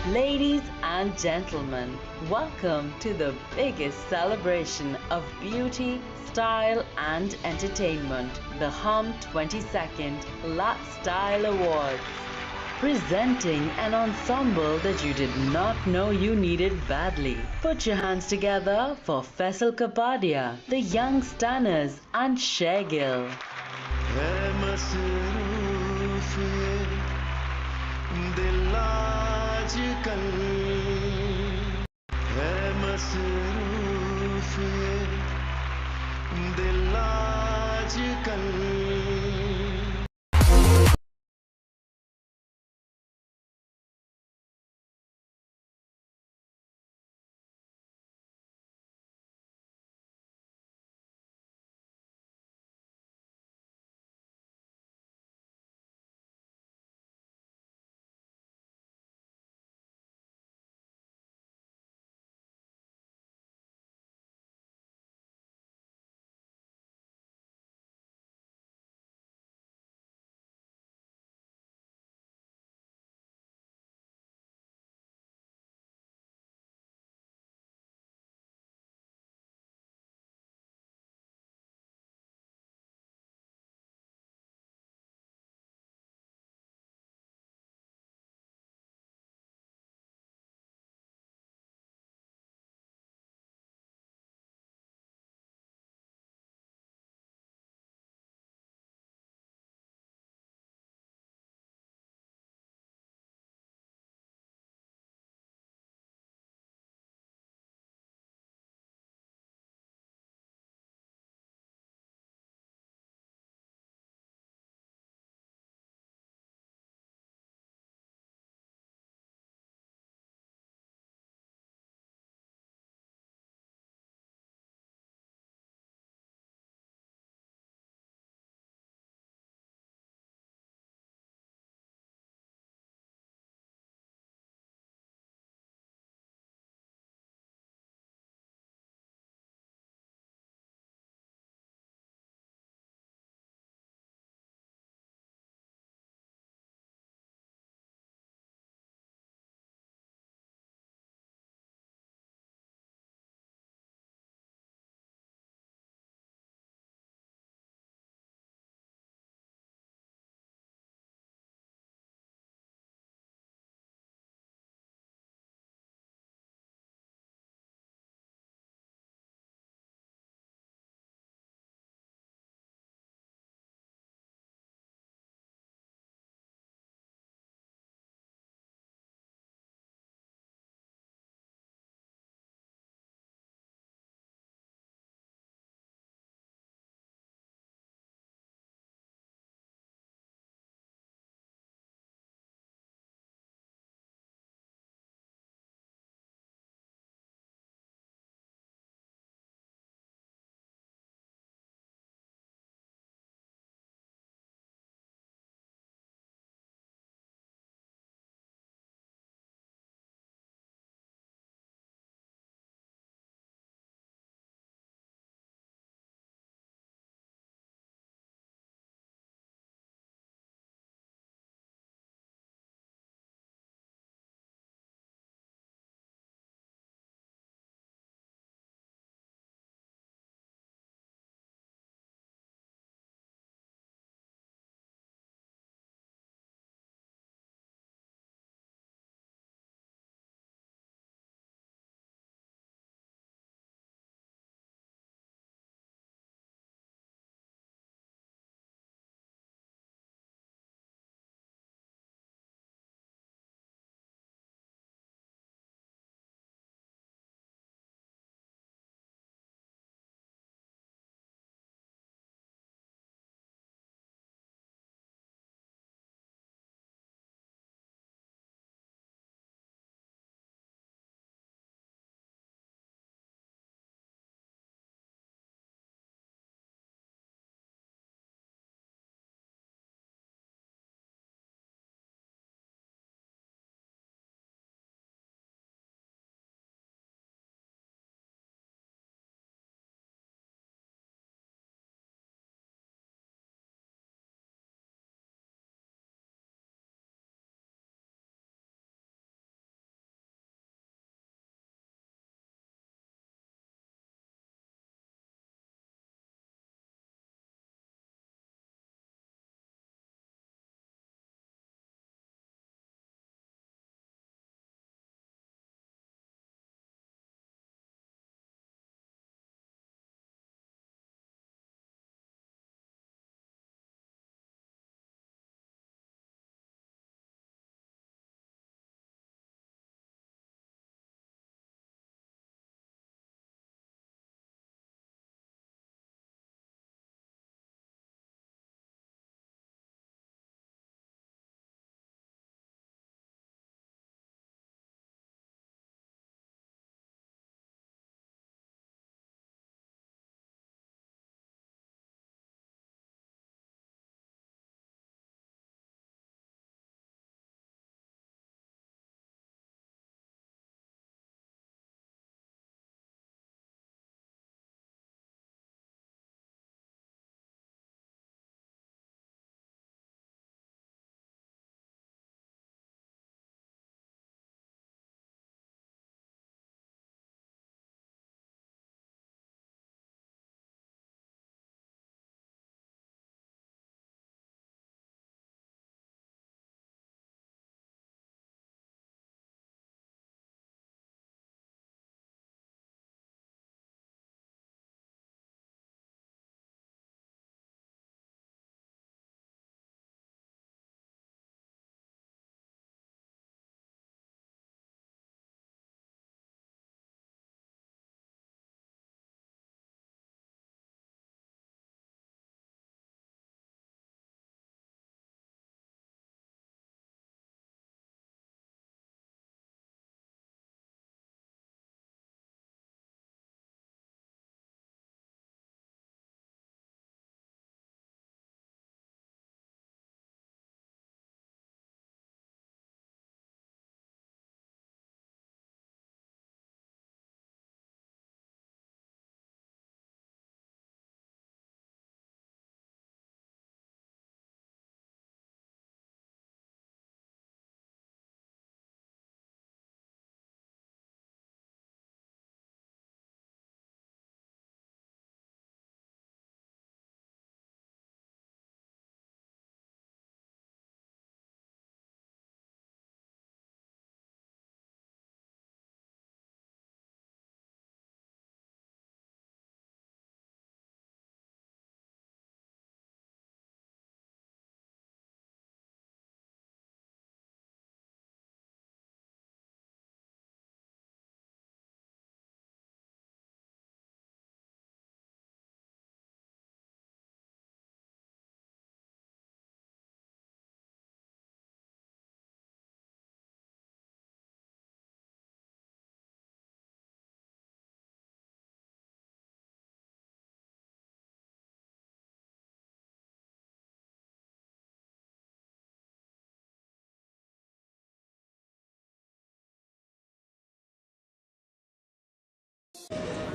Ladies and gentlemen, welcome to the biggest celebration of beauty, style, and entertainment, the Hum 22nd Lat Style Awards. Presenting an ensemble that you did not know you needed badly. Put your hands together for Faisal Kapadia, the Young Stunners, and Shergill. है मसरूफ ये दिल आजकल है मसरूफ ये दिल आजकल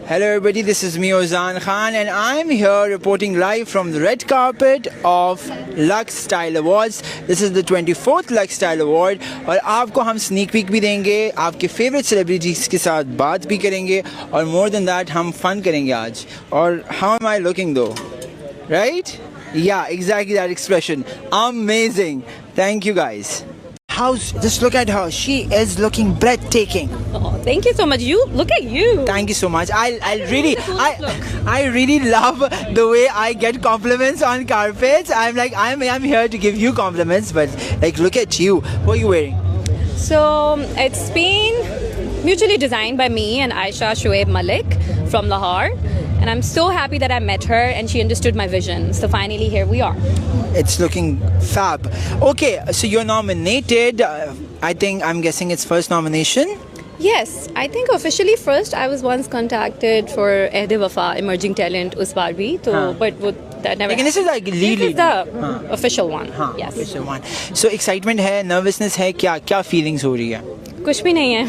Hello everybody, this is me Ozan Khan and I'm here reporting live from the red carpet of Lux Style Awards. This is the 24th Lux Style Award और आपको हम sneak peek भी देंगे, आपके favorite celebrities के साथ बात भी करेंगे और more than that हम fun करेंगे आज. और how am I looking though? Right? Yeah, exactly that expression. Amazing. Thank you guys. Just look at her. She is looking breathtaking. Oh, thank you so much. You look at you. Thank you so much. I really love the way I get compliments on carpets. I'm here to give you compliments, but like look at you. What are you wearing? So it's been mutually designed by me and Aisha Shoaib Malik from Lahore. And I'm so happy that I met her and she understood my vision. So finally here we are. It's looking fab. Okay, so you're nominated. I'm guessing it's first nomination. Yes, I think officially first I was once contacted for Ehde Wafa Emerging Talent us baar bhi, but that never. Lekin this is like This is the official one. Yes. Official one. So excitement hai, nervousness hai, kya feelings ho rahi hai? कुछ भी नहीं है.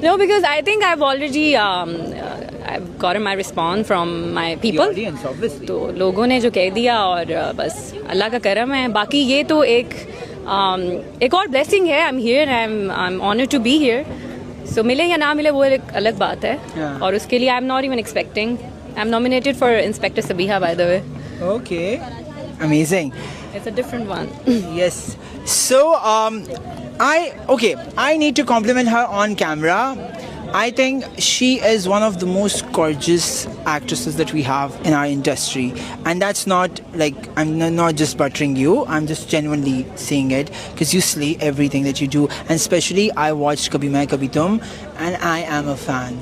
No, because I think I've already I've gotten my response from my people. The audience, obviously. तो लोगों ने जो कह दिया और बस अल्लाह का करम है. बाकी ये तो एक और blessing है. I'm here and I'm honored to be here. So मिले या ना मिले वो एक अलग बात है. और उसके लिए I'm not even expecting. I'm nominated for Inspector Sabiha, by the way. Okay, amazing. It's a different one. Yes. So I need to compliment her on camera. I think she is one of the most gorgeous actresses that we have in our industry, and that's not like I'm not just buttering you. I'm just genuinely saying it because you slay everything that you do, and especially I watched Kabhi Main Kabhi Tum, and I am a fan.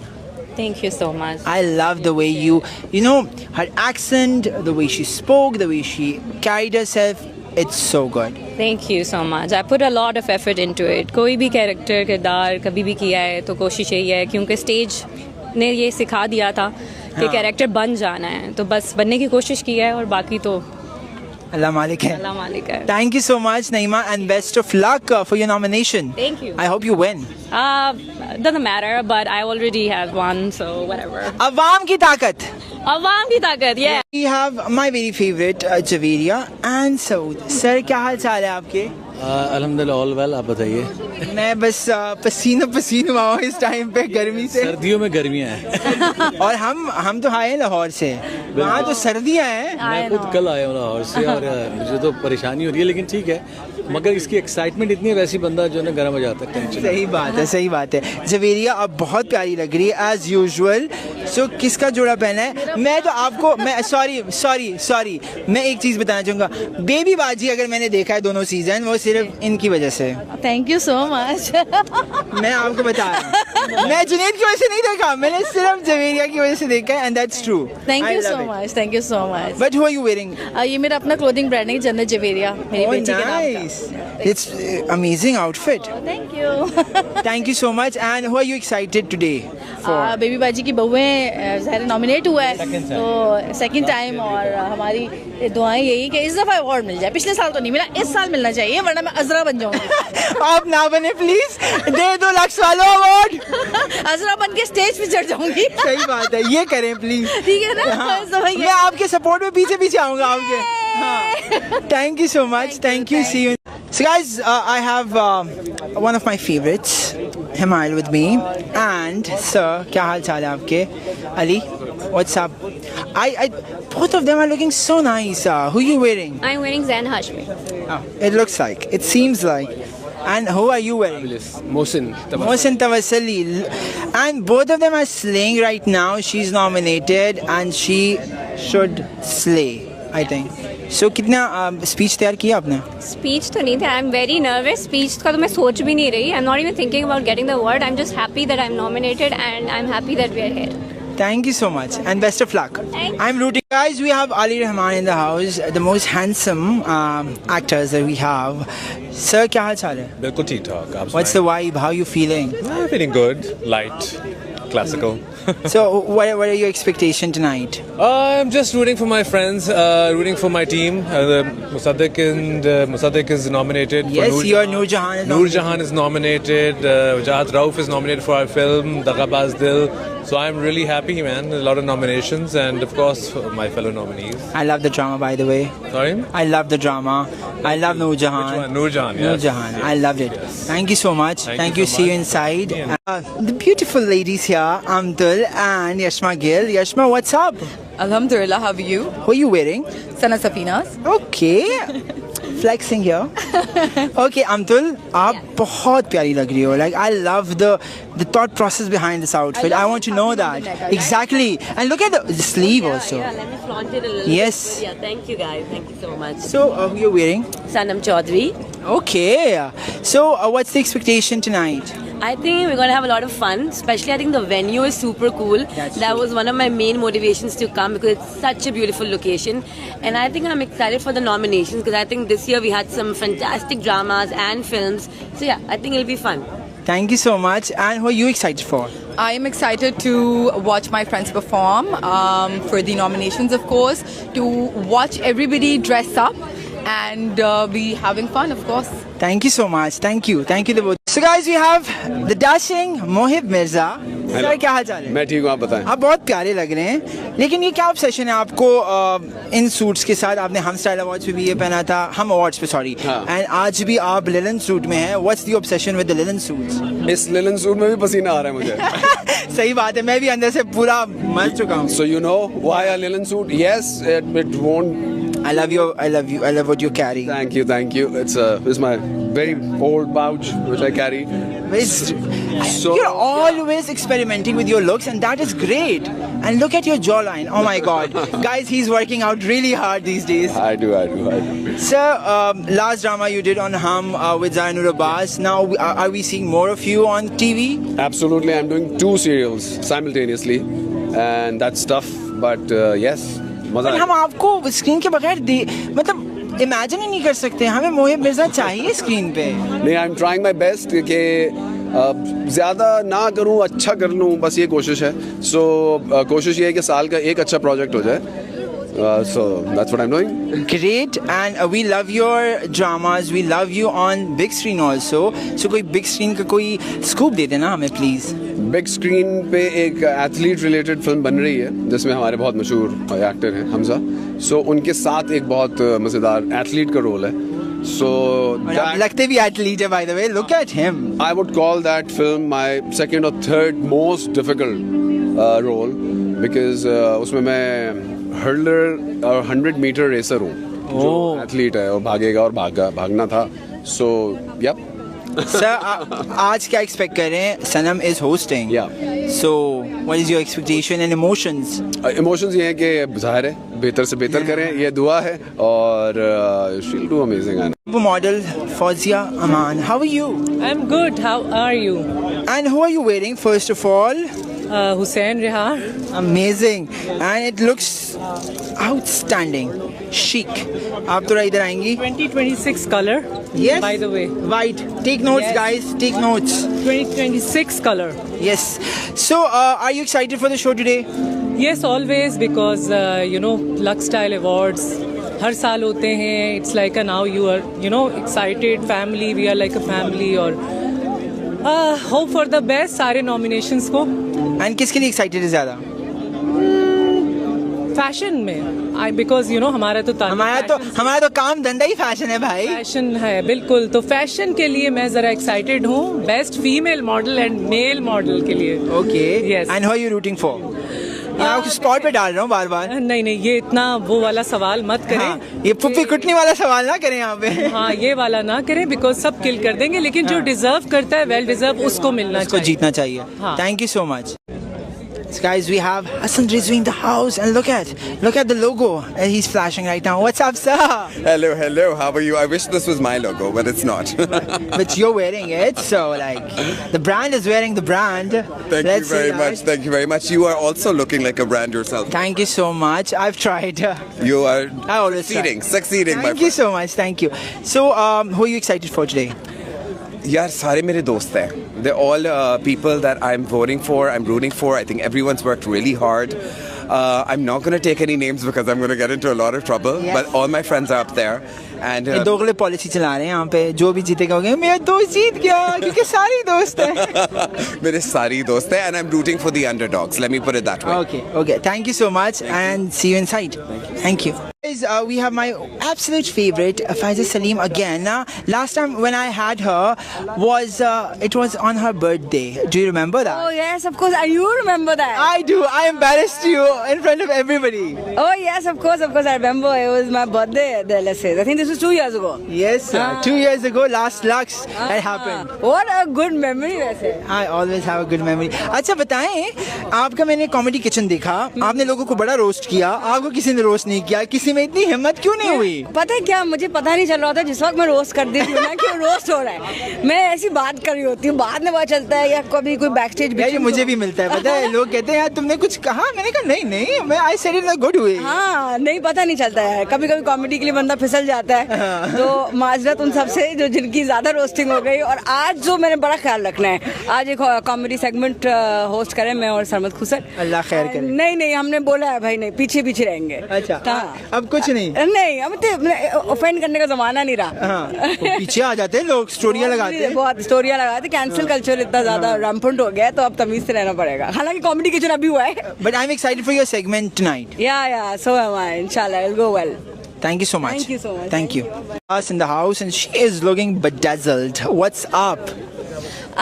Thank you so much. I love the way you know, her accent, the way she spoke, the way she carried herself. It's so good. Thank you so much. I put a lot of effort into it. कोई भी character किरदार कभी भी किया है तो कोशिश यही है क्योंकि स्टेज ने ये सिखा दिया था कि कैरेक्टर बन जाना है तो बस बनने की कोशिश की है और बाकी तो Allah Malik hai. Allah Malik hai. Thank you so much, Naima, and best of luck for your nomination. Thank you. I hope you win. Doesn't matter, but I already have won, so whatever. Awam ki taakat. Awam ki taakat, yeah. We have my very favorite Javeria and Saud. Sir, क्या हाल चाल है आपके? अल्हम्दुलिल्लाह all well. आप बताइए. मैं बस पसीना हुआ हूँ इस टाइम पे गर्मी से. सर्दियों में गर्मियाँ हैं. और हम तो आए हैं लाहौर से. वहाँ तो सर्दियाँ हैं. मैं खुद कल आया हूँ लाहौर से और मुझे तो परेशानी हो रही है लेकिन ठीक है. मगर इसकी एक्साइटमेंट इतनी है वैसी बंदा जो ना गर्म हो जाता है. टेंशन. सही बात है. जवेरिया अब बहुत प्यारी लग रही है एज यूजुअल. सो किसका जोड़ा पहना है? मैं तो आपको सॉरी मैं एक चीज़ बताना चाहूँगा. बेबी बाजी अगर मैंने देखा है दोनों सीजन वो सिर्फ इनकी वजह से. Thank you so much. मैं आपको बता रहा हूँ मैं जुनैद की वजह से नहीं देखा. मैंने सिर्फ जवेरिया की वजह से देखा है and that's true. Thank you so much. But who are you wearing? ये मेरा अपना क्लोथिंग ब्रांड है जन्नत जवेरिया. मेरी बेटी के नाम का. It's amazing outfit. Thank you. Thank you so much. And who are you excited today for? Baby बाजी की बहुएं ज़ाहिर नॉमिनेट हुआ है तो सेकंड टाइम और हमारी दुआएं यही कि इस दफ़ा अवार्ड मिल जाए. पिछले साल तो नहीं मिला, इस साल मिलना चाहिए वरना मैं अजरा बन जाऊंगी. आप ना बने प्लीज. दे दो लक्स वालों अवार्ड. अजरा बन के स्टेज पे चढ़ जाऊंगी. सही बात है, ये करें प्लीज. ठीक है ना. मैं आपके सपोर्ट में पीछे आऊंगा आपके. Thank you so much. Thank you. See you. So guys, I have one of my favorites, Himal, with me. And sir, क्या हाल चाल है आपके? Ali, what's up? Both of them are looking so nice. Who are you wearing? I'm wearing Zain Hashmi. Oh, it looks like. It seems like. And who are you wearing? Mohsin Tawassali. And both of them are slaying right now. She's nominated and she should slay, I think. So कितना speech तैयार किया आपने? Speech तो नहीं था. I am very nervous. Speech का तो मैं सोच भी नहीं रही. I am not even thinking about getting the award. I am just happy that I am nominated and I am happy that we are here. Thank you so much and best of luck. I'm rooting. Guys, we have Ali Rahman in the house, the most handsome actors that we have. Sir, क्या हाल चाल है? बिल्कुल ठीक ठाक. What's the vibe? How are you feeling? I'm feeling good, light, classical. So, what are your expectations tonight? I'm just rooting for my friends, rooting for my team. Musaddiq is nominated. Yes, Noor Jahan is nominated. Noor Jahan is nominated. Wajahat Rauf is nominated for our film Daghabaz Dil. So I'm really happy, man. A lot of nominations, and of course my fellow nominees. I love the drama, by the way. Sorry. I love the drama. I love Noor Jahan. Which one? Noor Jahan. Noor Yes. Jahan. I loved it. Thank you so much. Thank you so See you much. inside. The beautiful ladies here, Amtul and Yashma Gill. Yashma, what's up? Alhamdulillah, how are you? What are you wearing? Sana Safinas. Okay. Flexing here. Okay, Amtul, आप बहुत प्यारी लग रही हो. Like, I love the thought process behind this outfit. I want to know that. Exactly. And look at the sleeve also. Yeah, let me flaunt it a little Yes. bit. Yeah, thank you guys. Thank you so much. So, who you're wearing? Sanam Chaudhary. Okay. So, what's the expectation tonight? I think we're going to have a lot of fun. Especially, I think the venue is super cool. That was one of my main motivations to come because it's such a beautiful location. And I think I'm excited for the nominations because I think this year we had some fantastic dramas and films. So yeah, I think it'll be fun. Thank you so much. And who are you excited for? I am excited to watch my friends perform for the nominations, of course, to watch everybody dress up and be having fun, of course. Thank you so much. Thank you. Thank you to both. So guys, we have the dashing Mohib Mirza. Sir क्या हाल चाल है? मैं ठीक हूँ, आप बताएं। आप बहुत प्यारे लग रहे हैं, लेकिन ये क्या ऑब्सेशन है आपको इन सूट्स के साथ? आपने हम स्टाइल अवार्ड्स पे भी ये पहना था, हम अवार्ड्स पे सॉरी, एंड आज भी आप लिलन सूट में हैं. What's the obsession with the linen suits? इस लिलन सूट में भी पसीना आ रहा है मुझे। सही बात है, मैं भी अंदर से पूरा मर चुका हूँ. So you know why a linen suit? Yes, it won't. I love what you carry. Thank you. It's my very old pouch which I carry. So you're always experimenting with your looks, and that is great. And look at your jawline. Oh my God, guys, he's working out really hard these days. I do. Sir, last drama you did on Hum with Zainur Abbas. Now, are we seeing more of you on TV? Absolutely, I'm doing 2 serials simultaneously, and that's tough. But yes, मजा हम आपको screen के बगैर मतलब imagine ही नहीं कर सकते. हमें मोहिब मिर्जा चाहिए स्क्रीन पे. नहीं, I am trying my best कि ज़्यादा ना करूँ, अच्छा कर लूँ, बस ये कोशिश है. सो कोशिश ये है कि साल का एक अच्छा प्रोजेक्ट हो जाए. So that's what I'm doing. Great, and we love your dramas. We love you on big screen also. So कोई big screen का कोई scoop दे देना हमें please. बिग स्क्रीन पे एक एथलीट रिलेटेड फिल्म बन रही है जिसमें हमारे बहुत मशहूर एक्टर हैं हमजा. सो उनके साथ एक बहुत मज़ेदार एथलीट का रोल है. सो लगते भी एथलीट है, by the way. Look at him. I would call that film my second और third most difficult role because उसमें मैं हर्लर और 100 मीटर रेसर हूँ जो एथलीट है और भागेगा और भागना था. सो यप. सर, आज क्या एक्सपेक्ट कर रहे हैं? Sanam is hosting. So what is your expectation and emotions? Emotions ये हैं कि जाहिर है बेहतर से बेहतर करें, ये दुआ है, और she will do amazing. Model Fawzia Aman, how are you? I'm good. How are you? And who are you wearing first of all? Hussein Rihar. Amazing, and it looks outstanding, chic. आप थोड़ा इधर आएंगी? 2026 color. Yes. By the way. White. Take notes, Yes. guys. Take notes. 2026 color. Yes. So, are you excited for the show today? Yes, always, because Lux Style Awards हर साल होते हैं. It's like now you are excited family. We are like a family. और hope for the best सारे nominations को. And किसके लिए excited है ज़्यादा? फैशन में बिकॉज हमारा तो काम धंधा ही फैशन है भाई. फैशन है बिल्कुल. तो फैशन के लिए मैं जरा एक्साइटेड हूँ. Best female model and male model के लिए. Okay. Yes. And who are you rooting for? मैं स्पॉट पे डाल रहा हूँ बार. नहीं, ये इतना वो वाला सवाल मत करें. हाँ, ये पुप्पी कुटनी वाला सवाल ना करें यहाँ पे. हाँ, ये वाला ना करें बिकॉज सब किल कर देंगे. लेकिन जो डिजर्व करता है, वेल डिजर्व, उसको मिलना चाहिए, जीतना चाहिए. Thank you so much. So guys, we have Hassan Rizvi in the house, and look at the logo he's flashing right now. What's up, sir? Hello. How are you? I wish this was my logo, but it's not. But you're wearing it, so like the brand is wearing the brand. Thank you very much. You are also looking like a brand yourself. Thank you so much. I've tried. You are I always succeeding. Thank you so much. Thank you. So, who are you excited for today? यार सारे मेरे दोस्त हैं. They're all people that I'm voting for, I'm rooting for. I think everyone's worked really hard. I'm not going to take any names because I'm going to get into a lot of trouble. Yes. But all my friends are up there. And ये दोगले policy चला रहे हैं यहाँ पे, जो भी जीतेगा होगा मेरा दोस्त जीत गया, क्योंकि सारे दोस्त हैं। मेरे सारी दोस्त हैं, and I'm rooting for the underdogs. Let me put it that way. Okay. Thank you so much, and see you inside. Thank you. Guys, we have my absolute favorite, Faiza Salim again. Last time when I had her was it was on her birthday. Do you remember that? Oh yes, of course. You remember that? I do. I embarrassed you in front of everybody. Oh yes, of course. I remember. It was my birthday at the LSA. I think this was 2 years ago. Yes, 2 years ago, last Lux, that happened. What a good memory, वैसे. I always have a good memory. अच्छा बताएं, आपका मैंने comedy kitchen देखा, आपने लोगों को बड़ा रोस्ट किया, आपको किसी ने रोस्ट नहीं किया, किसी में इतनी हिम्मत क्यों नहीं हुई? पता है क्या, मुझे पता नहीं चल रहा था जिस वक्त मैं रोस्ट कर देती हूँ ना कि रोस्ट हो रहा है, मैं ऐसी बात कर रही होती हूँ, बाद में पता चलता है या कभी कोई बैक स्टेज भी मुझे भी मिलता है, पता है, लोग कहते हैं यार तुमने कुछ कहा, मैंने कहा नहीं मैं I said it in a good way. हाँ, नहीं पता नहीं चलता है, कभी कभी कॉमेडी के लिए बंदा फिसल जाता है, तो माजरत उन सबसे जो जिनकी ज्यादा रोस्टिंग हो गई। और आज जो मैंने बड़ा ख्याल रखना है, आज एक कॉमेडी सेगमेंट होस्ट करें मैं और सरमद खुसर। अल्लाह खैर करे। नहीं हमने बोला है भाई, नहीं पीछे रहेंगे। अच्छा, अब कुछ नहीं, अब तो ऑफेंड करने का जमाना नहीं रहा। पीछे आ जाते हैं लोग, स्टोरियां लगाते हैं, बहुत स्टोरियां लगाते, कैंसिल कल्चर इतना ज्यादा रैम्पेंट हो गया है, तो अब तमीज से रहना पड़ेगा। हालांकि कॉमेडी किचन अभी हुआ है, but I am excited for your segment tonight. या सो एम आई, इंशाल्लाह it will go well. Thank you so much. Thank you so much. Thank you. Us in the house, and she is looking bedazzled. What's up?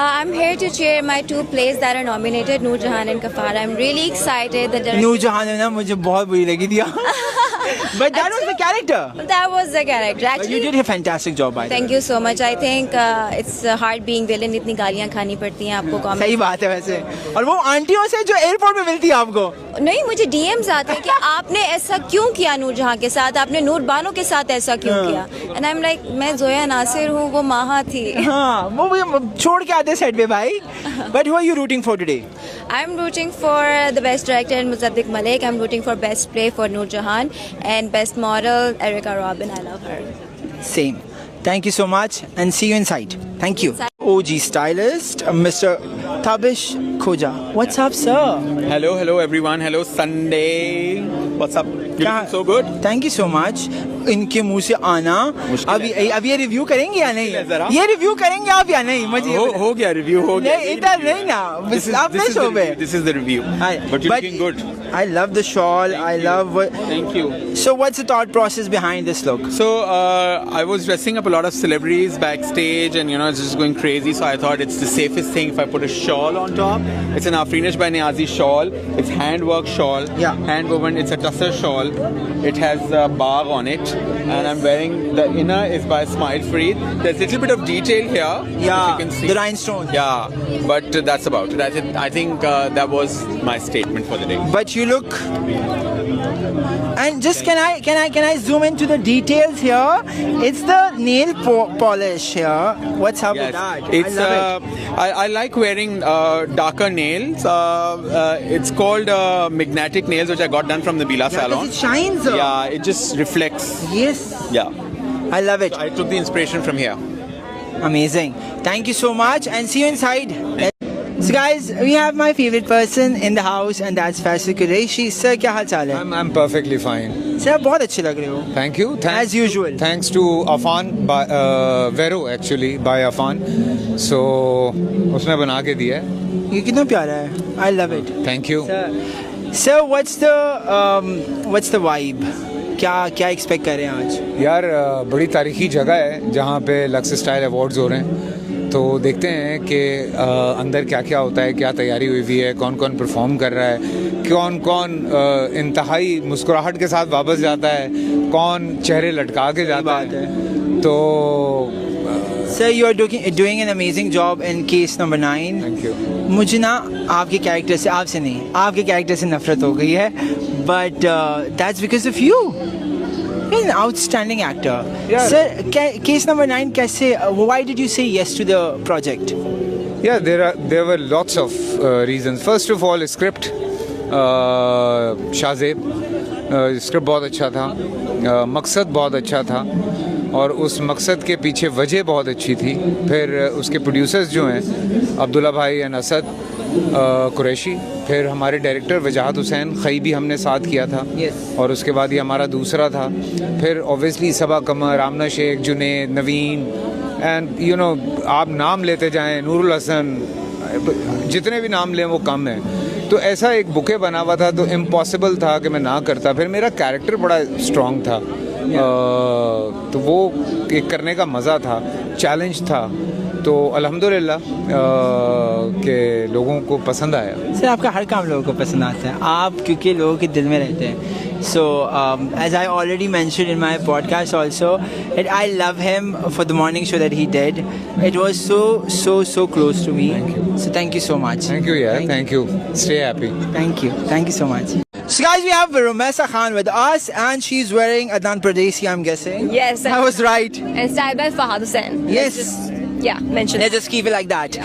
I'm here to cheer my 2 plays that are nominated, Noor Jahan and Kafara. I'm really excited. Noor Jahan ना मुझे बहुत बुरी लगी थी, but that was the character. That was the character. Actually, but you did a fantastic job. By thank you so much. I think it's hard being villain. इतनी गालियाँ खानी पड़ती हैं आपको कॉमेडी। सही बात है वैसे, और वो आंटियों से जो एयरपोर्ट में मिलती है आपको। नहीं, मुझे DMs आते हैं कि आपने ऐसा क्यों किया नूर जहाँ के साथ, आपने नूर बानो के साथ ऐसा क्यों किया, एंड आई एम लाइक, मैं जोया नासिर हूँ, वो माहा थी। हाँ, वो छोड़ के आते सेट पे भाई। But who are you rooting for today? I'm rooting for the best director Muzaddiq Malik. I'm rooting for best play for Noor Jahan and best model Erica Robin. I love her. Same. Thank you so much, and see you inside. Thank you. OG stylist, Mr. Tabish Khoja. What's up, sir? Hello everyone. Hello Sunday. What's up? You looking so good. Thank you so much. इनके मुंह से आना, अब ये review करेंगे या नहीं? ये रिव्यू करेंगे आप या नहीं? मुझे हो गया रिव्यू, हो गया। नहीं, इधर नहीं ना, आपने शो पे। This is the review. But you're looking good. I love the shawl. I love. Thank you. So what's the thought process behind this look? So I was dressing up a lot of celebrities backstage, and it's just going crazy. So I thought it's the safest thing if I put a shawl on top. It's an Afrinish by Niazi shawl. It's handwork shawl. Yeah. Hand woven. It's a tussar shawl. It has a bar on it. And I'm wearing, the inner is by Smile Freed. There's a little bit of detail here. Yeah, you can see. The rhinestone. Yeah, but that's about it. I think that was my statement for the day. But you look, and just can I zoom into the details here? It's the nail polish here. What's up with that? It's I love it. I like wearing darker nails. It's called magnetic nails, which I got done from the Bila salon. It shines. Yeah, it just reflects. Yes. Yeah. I love it. So I took the inspiration from here. Amazing. Thank you so much, and see you inside. So guys, we have my favorite person in the house, and that's Faisal Qureshi. Sir, क्या हाल चाल है? I'm perfectly fine. Sir, बहुत अच्छे लग रहे हो. Thank you. As usual. Thanks to Afan, Vero actually, by Afan. So उसने बना के दिया है. ये कितना प्यारा है. I love it. Thank you. Sir, what's the vibe? क्या एक्सपेक्ट कर रहे हैं आज? यार बड़ी तारीखी जगह है जहाँ पे लक्स स्टाइल अवार्ड्स हो रहे हैं, तो देखते हैं कि अंदर क्या क्या होता है, क्या तैयारी हुई है, कौन कौन परफॉर्म कर रहा है, कौन कौन इंतहाई मुस्कुराहट के साथ वापस जाता है, कौन चेहरे लटका के जाता है। तो Sir, you are doing an amazing job in case number 9. Thank you. मुझे ना आपके कैरेक्टर से, आपसे नहीं, आपके कैरेक्टर से नफरत हो गई है, but that's because of you. You're an outstanding actor. Yeah. Sir, case number 9 कैसे? Why did you say yes to the project? Yeah, there were lots of reasons. First of all, script. Shahzeb, script बहुत अच्छा था, मकसद बहुत अच्छा था, और उस मकसद के पीछे वजह बहुत अच्छी थी। फिर उसके प्रोड्यूसर्स जो हैं, अब्दुल्ला भाई एंड असद कुरैशी, फिर हमारे डायरेक्टर वजाहत हुसैन खई भी हमने साथ किया था और उसके बाद ये हमारा दूसरा था। फिर obviously Saba Qamar, Aamna Sheikh, Junaid, Naveen and you know आप नाम लेते जाएं, नूरुल हसन, जितने भी नाम लें वो कम है। तो ऐसा एक बुके बना हुआ था तो इम्पॉसिबल था कि मैं ना करता। फिर मेरा कैरेक्टर बड़ा स्ट्रॉन्ग था तो वो एक करने का मज़ा था, चैलेंज था। तो अल्हम्दुलिल्लाह के लोगों को पसंद आया। सर आपका हर काम लोगों को पसंद आता है, आप क्योंकि लोगों के दिल में रहते हैं। So as I already mentioned in my podcast also, that I love him for the morning show that he did. It was so close to me. So thank you so much. Thank you, yeah. Thank you. Stay happy. Thank you so much. So guys, we have Rumesa Khan with us, and she's wearing Adnan Pradesi, I'm guessing. Yes. I was right. And styled by Fahad Hussain. Yes. Mention. Let's just keep it like that.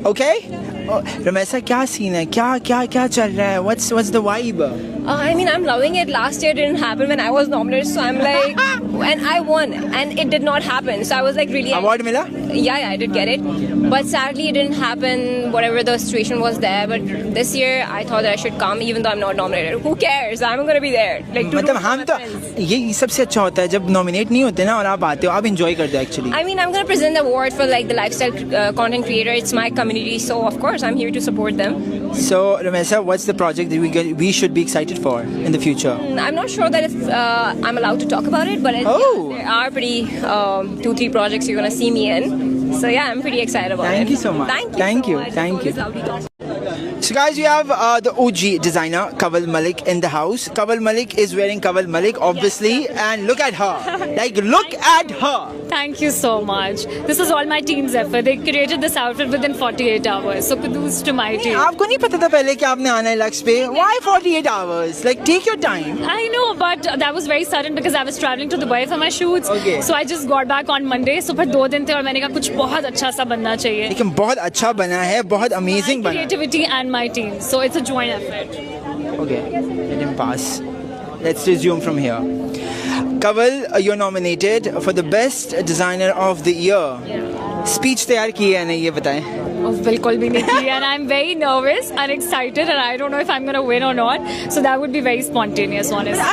Okay? Rumesa, क्या scene है? क्या चल रहा है? What's the vibe? I mean, I'm loving it. Last year didn't happen when I was nominated, so I'm like, and I won, and it did not happen. So I was like really. Award mila? Yeah, I did get it, but sadly it didn't happen. Whatever the situation was there, but this year I thought that I should come, even though I'm not nominated. Who cares? I'm gonna be there. Like, मतलब हम तो ये सबसे अच्छा होता है जब nominate नहीं होते ना और आप आते हो, आप enjoy करते हो actually. I mean, I'm gonna present the award for like the lifestyle content creator. It's my community, so of course I'm here to support them. So Rumesa, what's the project that we should be excited for in the future? I'm not sure that if I'm allowed to talk about it, but there are pretty 2-3 projects you're gonna see me in. So yeah, I'm pretty excited about it. Thank you so much. Thank you. Thank you. So guys, we have the OG designer Kanwal Malik in the house. Kanwal Malik is wearing Kanwal Malik, obviously, and look at her. Like, look at her. Thank you so much. This is all my team's effort. They created this outfit within 48 hours. So kudos to my team. आपको नहीं पता था पहले कि आपने आना है lux पे? Why 48 hours? Like, take your time. I know, but that was very sudden because I was traveling to Dubai for my shoots. Okay. So I just got back on Monday. So फिर 2 दिन थे और मैंने कहा कुछ बहुत अच्छा सा बनना चाहिए. लेकिन बहुत अच्छा बना है, बहुत amazing बना है. Creativity and my team. So it's a joint effort. Okay, let him pass. Let's resume from here. Kanwal, you're nominated for the best designer of the year. Speech तैयार की है नहीं ये बताएं? बिल्कुल भी नहीं की and I'm very nervous and excited and I don't know if I'm gonna win or not. So that would be very spontaneous, honestly.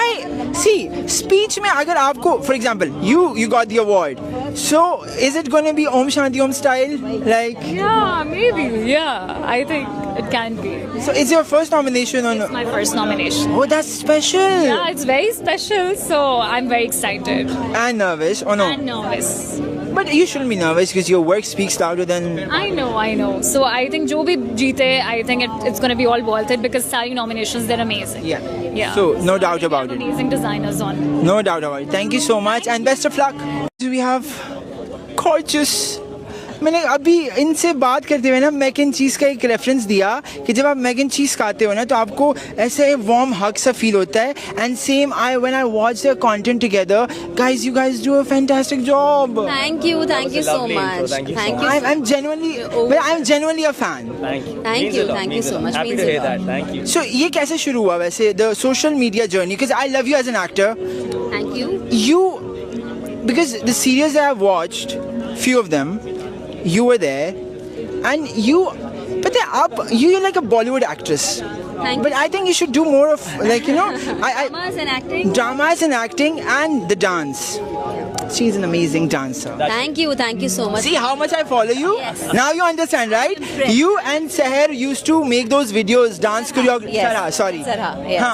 See, speech में अगर आपको, for example, you got the award. So is it gonna be Om Shanti Om style? Like? Yeah, maybe. Yeah, I think it can be. So it's your first nomination on? It's my first nomination. Oh, that's special. Yeah, it's very special. So I'm very excited. And nervous, or no? And nervous. But you shouldn't be nervous because your work speaks louder than. I know. So I think जो भी जीते, I think it's going to be all worth it because सारी nominations they're amazing. Yeah. So no doubt about it. Amazing designers on. No doubt about it. Thank you so much and best of luck. We have gorgeous. मैंने अभी इनसे बात करते हुए ना Mac and cheese का एक रेफरेंस दिया कि जब आप मैक एंड चीज़ खाते हो ना तो आपको ऐसे वार्म हग सा फील होता है and same when I watch their content together guys you guys do a fantastic job thank you so much thank you I am genuinely a fan thank you so much happy to hear that thank you so ये कैसे शुरू हुआ वैसे the social media journey because I love you as an actor thank you because the series that I've watched few of them you were there and you're like a Bollywood actress. But I think you should do more of like dramas and acting and the dance. She's an amazing dancer. Thank you so much. See how much I follow you? Yes. Now you understand, right? You and Seher used to make those videos, dance choreography. Yes. Sarah, yes.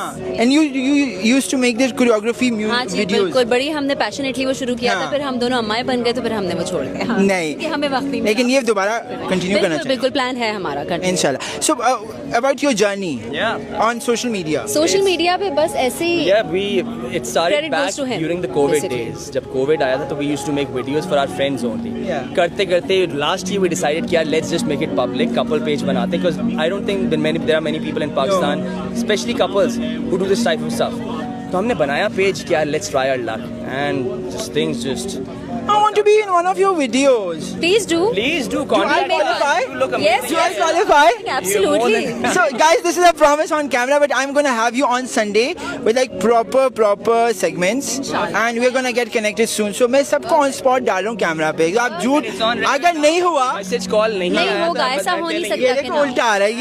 And you used to make their choreography videos. बिल्कुल बड़ी हमने passionately वो शुरू किया था फिर हम दोनों अम्माएं बन गए तो फिर हमने वो छोड़ दिया नहीं हमें वक्त नहीं लेकिन ये दोबारा कंटिन्यू करना चाहिए बिल्कुल प्लान है हमारा इंशाल्लाह. So about your journey on social media. Social media पे बस ऐसे ही it started back during the COVID days. जब COVID आया था तो we used to make videos for our friends only. करते करते last year we decided कि यार let's just make it public, couple page बनाते because I don't think there are many people in Pakistan, especially couples who do this type of stuff. तो हमने बनाया page कि यार let's try our luck and things just. I want want to be in one of your videos. Please do. Please do. Do I qualify? You look amazing. Yes, Do I qualify? Absolutely. So guys, this is a promise on camera, but I'm gonna have you on Sunday with like proper segments, and we're gonna get connected soon. So मैं सबको on spot डाल रहा हूँ camera पे. आप झूठ अगर नहीं हुआ, मैसेज कॉल नहीं होगा, ऐसा हो नहीं सकता. ये देखो उल्टा आ रहा है,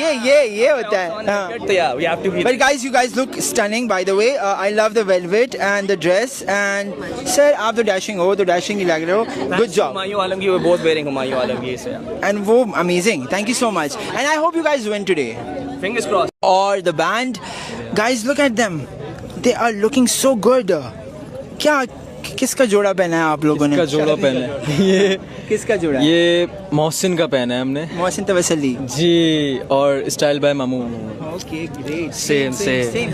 ये होता है. तो yeah, we have to be. But guys, you guys look stunning, by the way. I love the velvet and the dress. And sir, आप तो dashing हो, तो dashing ही लग रहे हो. Good job. Humayun Alamgir, we're both wearing Humayun Alamgir. So yeah. And वो amazing. Thank you so much. And I hope you guys win today. Fingers crossed. Or the band, guys, look at them. They are looking so good. क्या किसका जोड़ा पहना है आप लोगों ने? किसका जोड़ा पहना है? ये किसका जोड़ा? ये मोहसिन का पहना है हमने. मोहसिन तवसली जी, और स्टाइल बाय मामू. Okay, great. सेम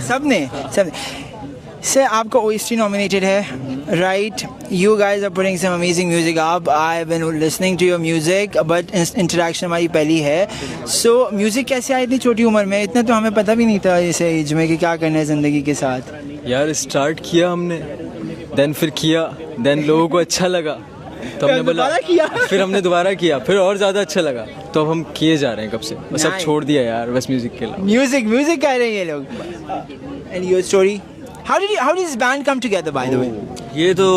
सबने. Sir, आपका OST nominated है, right? You guys are putting some amazing music up. I've been listening to your music, but interaction हमारी पहली है. So, music कैसे आई इतनी छोटी उम्र में? इतना तो हमें पता भी नहीं था इस एज में कि क्या करना है ज़िंदगी के साथ. यार स्टार्ट किया हमने, देन फिर किया, देन लोगों को अच्छा लगा तो हमने बोला, फिर हमने दोबारा किया, फिर और ज़्यादा अच्छा लगा तो अब हम किए जा रहे हैं कब से. बस अब छोड़ दिया यार बस म्यूजिक के लिए. म्यूजिक कर रहे हैं ये लोग. And your story? How did this band come together, by the way? ये तो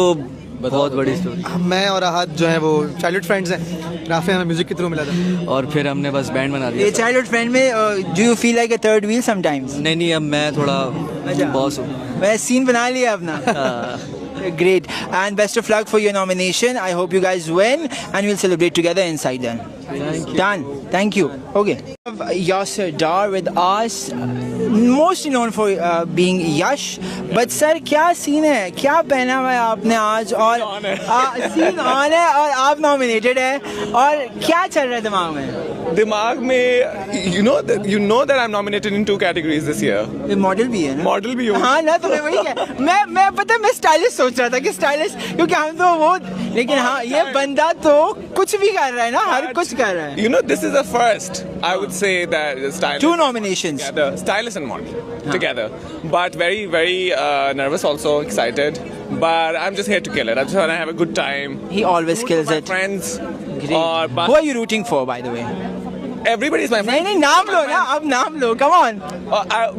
बहुत बड़ी स्टोरी. मैं और आहत जो है वो चाइल्डहुड फ्रेंड्स हैं. राफे हमें म्यूजिक के थ्रू मिला था और फिर हमने बस बैंड बना दिया. ये चाइल्डहुड फ्रेंड में do you feel like a third wheel sometimes? नहीं, अब मैं थोड़ा बॉस हूँ. मैं सीन बना लिया अपना. Great, and best of luck for your nomination. I hope you guys win and we'll celebrate together inside then. Done. Thank you. Okay. Yasser Dar with us, mostly known for being Yash. But sir, क्या scene है? क्या पहना हुआ है आपने आज? और scene on है और आप नॉमिनेटेड है और क्या चल रहा है दिमाग में? दिमाग में you know that I'm nominated in 2 categories this year. Model भी है ना? मॉडल भी हूँ. हाँ ना, तो मैं वही कह, मैं पता है मैं स्टाइलिश सोच रहा था कि स्टाइलिश, क्योंकि हम तो वो, लेकिन हाँ ये बंदा तो कुछ भी कर रहा है ना, हर कुछ कर रहा है. You know, this is the first, I would say, that stylish. 2 nominations. Together, stylish and model together. But very, very nervous, also excited. But I'm just here to kill it. I'm just want to have a good time. He always kills it. Friends. Great. Who are you rooting for, by the way? Everybody is my friend. नहीं, नाम लो ना, अब नाम लो. Come on.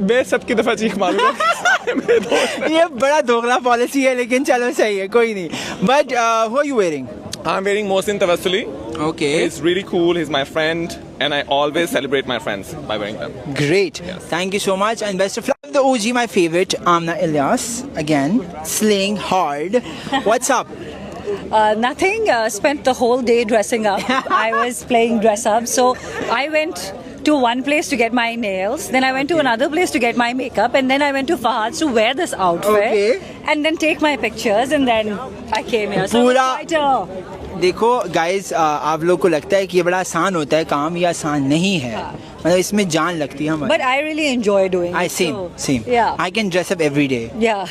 मैं सबकी दफा चीख मारूंगा. ये बड़ा दोगला पॉलिसी है, लेकिन चलो सही है, कोई नहीं. But who are you wearing? I'm wearing Mohsin Tawassuli. Okay. He's really cool. He's my friend, and I always celebrate my friends by wearing them. Great. Yes. Thank you so much, and best of luck. The OG, my favorite, Amna Ilyas, again slaying hard. What's up? Nothing. Spent the whole day dressing up. I was playing dress up, so I went to one place to get my nails, then I went to another place to get my makeup, and then I went to Fahad's to wear this outfit, and then take my pictures, and then I came here. So देखो guys, आप लोग को लगता है कि ये बड़ा आसान होता है काम, ये आसान नहीं है. मतलब इसमें जान लगती है हमारी. But I really enjoy doing it. Same. Yeah. I can dress up every day. Yeah.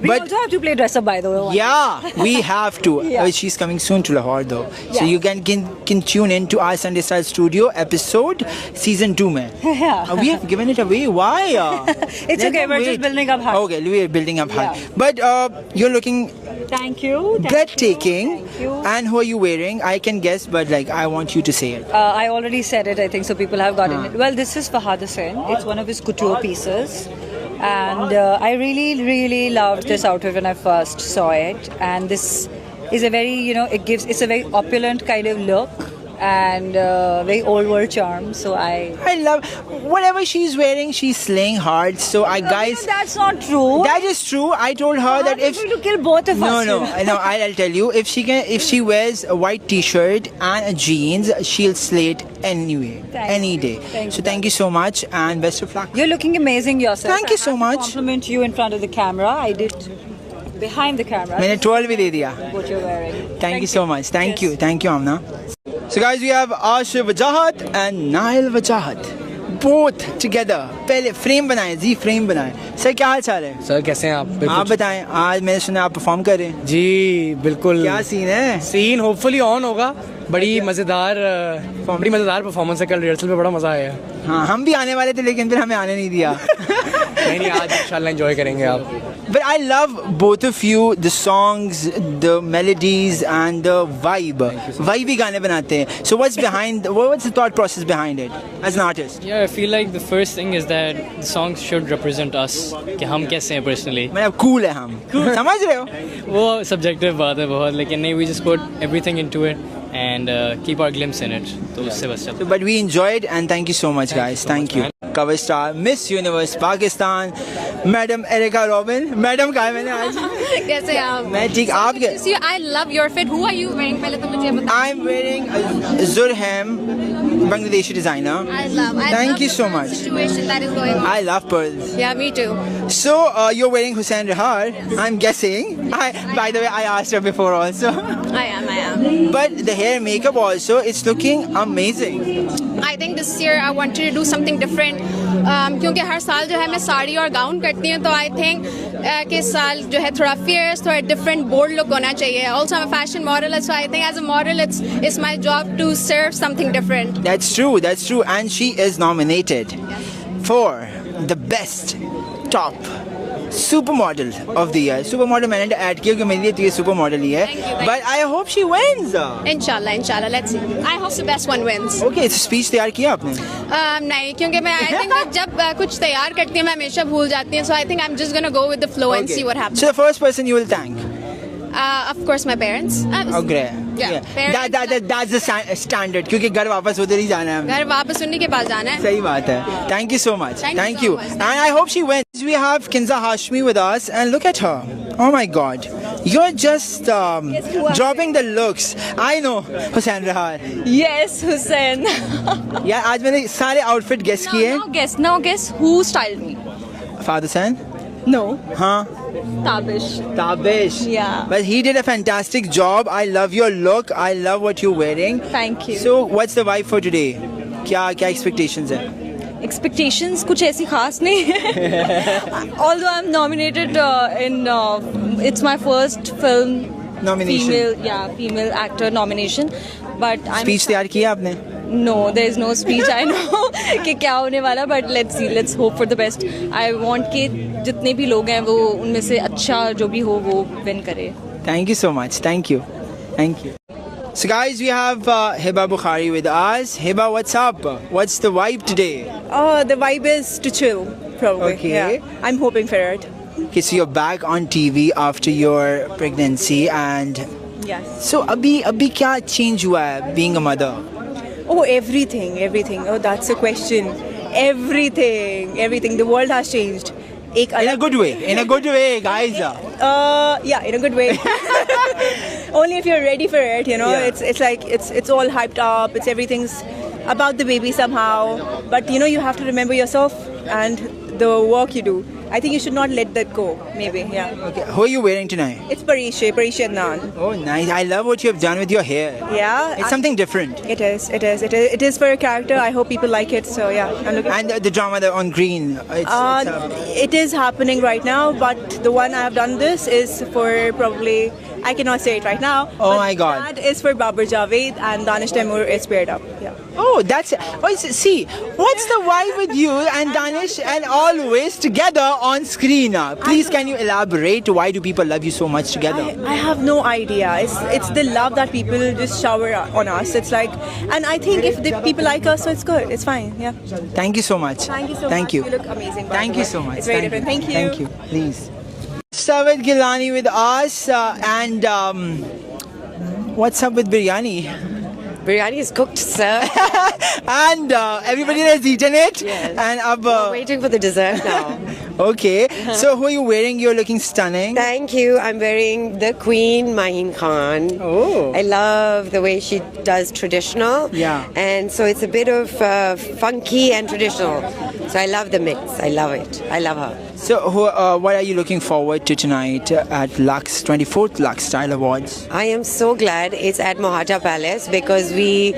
We also have to play dress up, by the way. Yeah, we have to. Yeah. She's coming soon to Lahore though. Yeah. So you can tune in to our Sunday Style Studio episode season 2 में. Yeah. We have given it away. Why? It's okay. We're just building up high. Okay, we're building up high. But you're looking Thank you. breathtaking. Thank you. And who are you wearing? I can guess, but like I want you to say it. I already said it, I think, so people have gotten it. Well, this is Fahad Hussain. It's one of his couture pieces. And I really, really loved this outfit when I first saw it. And this is a very, it's a very opulent kind of look. And very old world charm. So I love whatever she's wearing. She's slaying hard. So guys, that's not true. That is true. I told her that if to kill both of us. No. I'll tell you. If she wears a white T-shirt and a jeans, she'll slay it anyway, any day. Thank you so much and best of luck. You're looking amazing yourself. Thank you so much. Compliment you in front of the camera. I did behind the camera. मैंने 12 भी दे दिया. What you're wearing. Thank you so much. Thank you, Amna. So guys, we have Ashir Wajahat and Nail Wajahat, both together. पहले frame बनाए, जी frame बनाए. Sir क्या हाल चाल है? Sir कैसे हैं आप? आप बताएं. आज मैंने सुना आप परफॉर्म कर रहे हैं. जी बिल्कुल. क्या सीन है? सीन होपफुली ऑन होगा. बड़ी मज़ेदार परफॉर्मेंस है. कल रिहर्सल में बड़ा मज़ा आया. हाँ, हम भी आने वाले थे लेकिन फिर हमें आने नहीं दिया. नहीं, आज इंशाल्लाह एंजॉय करेंगे आप. But I love both of you, the songs, the melodies and the vibe. Vibe ही गाने बनाते हैं. So what's the thought process behind it as an artist? Yeah, I feel like the first thing is that the songs should represent us. कि हम कैसे हैं personally. मतलब cool है हम. समझ रहे हो? वो subjective बात है बहुत, लेकिन नहीं, we just put everything into it and keep our glimpse in it. तो उससे बस चलता. But we enjoyed and thank you so much, guys. Thank you. Cover star Miss Universe Pakistan, Madam Erica Robin. Madam कहा है मैंने आज? कैसे आप? मैं ठीक. आप क्या? I love your fit. Who are you wearing? पहले तो मुझे बताओ. I'm wearing Zurham, Bangladeshi designer. I love Thank you so much. The situation that is going on. I love pearls. Yeah, me too. So you're wearing Hussain Rehar, I'm guessing. By the way, I asked her before also. I am. But the hair and makeup also, it's looking amazing. I think this year I wanted to do something different. क्योंकि हर साल जो है मैं साड़ी और gown करती हूँ, तो I think कि इस साल जो है थोड़ा fierce, थोड़ा different, bold look होना चाहिए. Also, I'm a fashion model, so I think as a model, it's my job to serve something different. That's true, and she is nominated for the best top supermodel of the year. Supermodel मैंने add किया क्योंकि मेरे लिए तो ये supermodel ही है. But I hope she wins. Inshallah, let's see. I hope the best one wins. Okay, so speech तैयार किया आपने? नहीं, क्योंकि मैं I think जब कुछ तैयार करती हूँ मैं हमेशा भूल जाती हूँ. So I think I'm just gonna go with the flow and see what happens. So the first person you will thank? Of course, my parents. Okay. Yeah. That's the standard. क्योंकि घर वापस उधर ही जाना है. घर वापस उन्हीं के पास जाना है. सही बात है. Thank you so much. Thank you. And I hope she wins. We have Kinza Hashmi with us, and look at her. Oh my God. You're just dropping the looks. I know, Hussain Rehar. Yes, Hussain. Yeah, आज मैंने सारे outfit guess किए. Now guess who styled me? Father San? No. Huh? Tabish. Yeah. But he did a fantastic job. I love your look. I love what you're wearing. Thank you. So what's the vibe for today? क्या expectations हैं? Expectations कुछ ऐसी खास नहीं है. Although I'm nominated it's my first film nomination. Female actor nomination. But Speech तैयार किया आपने? No, there is no speech. I know कि क्या होने वाला, but let's see. Let's hope for the best. I want कि जितने भी लोग हैं वो उनमें से अच्छा जो भी हो वो win करे. Thank you so much. Thank you. So guys, we have Hiba Bukhari with us. Hiba, what's up? What's the vibe today? Oh, the vibe is to chill, probably. Okay. Yeah. I'm hoping for it. Okay, so you're back on TV after your pregnancy, and yes. So अभी क्या change हुआ है being a mother? Oh, everything. Oh, that's a question. Everything. The world has changed. In a good way, guys. Yeah, in a good way. Only if you're ready for it, you know. Yeah. It's like it's all hyped up. Everything's about the baby somehow. But you know, you have to remember yourself and the work you do. I think you should not let that go. Maybe, yeah. Okay. Who are you wearing tonight? It's Parish Adnan. Oh, nice. I love what you have done with your hair. Yeah. It's something different. It is for a character. I hope people like it. So yeah, I'm looking. And the drama on green. It is happening right now, but the one I have done this is for probably, I cannot say it right now. Oh my God. That is for Babar Javed, and Danish Taimur is paired up. Yeah. Oh, see, what's the vibe with you and Danish and always together on screen? Please, can you elaborate? Why do people love you so much together? I have no idea. It's the love that people just shower on us. It's like, and I think if the people like us, so it's good. It's fine. Yeah. Thank you so much. Thank you so much. You look amazing. Thank you so much. It's very different. Thank you. Thank you. Please. Savid Gilani with us, and what's up with biryani? Biryani is cooked, sir. And everybody has eaten it. Yes. And we're waiting for the dessert now. Okay. So who are you wearing? You're looking stunning. Thank you. I'm wearing the Queen Maheen Khan. Oh. I love the way she does traditional. Yeah. And so it's a bit of funky and traditional. So I love the mix. I love it. I love her. So what are you looking forward to tonight at Lux 24th Lux Style Awards? I am so glad it's at Mohaja Palace because we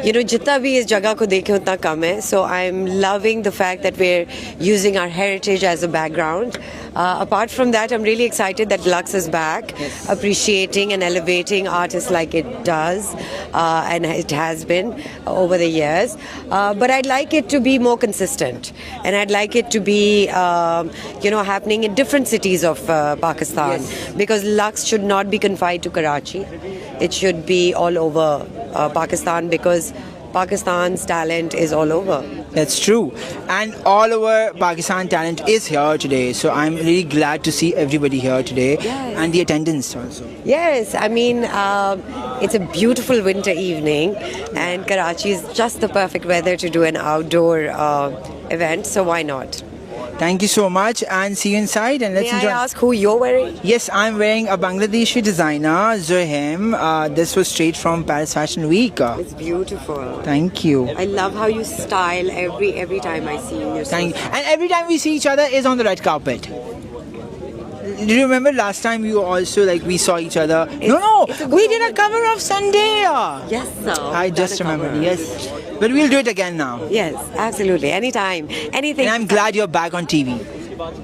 you know, जितना भी इस जगह को देखें उतना कम है. So I'm loving the fact that we're using our heritage as a background. Apart from that, I'm really excited that Lux is back, appreciating and elevating artists like it does, and it has been over the years. But I'd like it to be more consistent, and I'd like it to be, you know, happening in different cities of Pakistan, because Lux should not be confined to Karachi. It should be all over Pakistan, because Pakistan's talent is all over. That's true. And all over Pakistan talent is here today. So I'm really glad to see everybody here today. Yes. And the attendance also. Yes, I mean, it's a beautiful winter evening, and Karachi is just the perfect weather to do an outdoor event, so why not? Thank you so much, and see you inside, and let's enjoy. May I ask who you're wearing? Yes, I'm wearing a Bangladeshi designer, Zohem. This was straight from Paris Fashion Week. It's beautiful. Thank you. I love how you style every time I see you. And every time we see each other is on the red carpet. Do you remember last time you also, like, we saw each other? No, we did a cover of Sunday. Yes, sir. I just remembered. Yes, but we'll do it again now. Yes, absolutely. Anytime, anything. And I'm glad you're back on TV.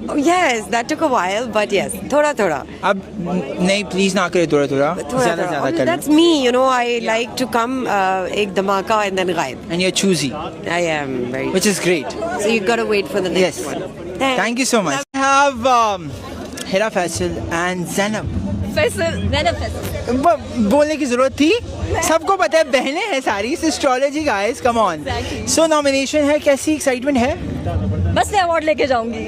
Oh, yes, that took a while, but yes, thoda. अब नहीं, please ना करे थोड़ा. ज़्यादा कर. That's me, you know. I like to come एक धमाका and then गायब. And you're choosy. I am very. Which is great. So you gotta wait for the next one. Thank you so much. I have Hira Faisal and Zainab. बोलने की जरूरत थी, सबको पता है, बहनें हैं सारी. Astrology guys, come on. So nomination है, कैसी एक्साइटमेंट है? बस मैं अवार्ड लेके जाऊंगी.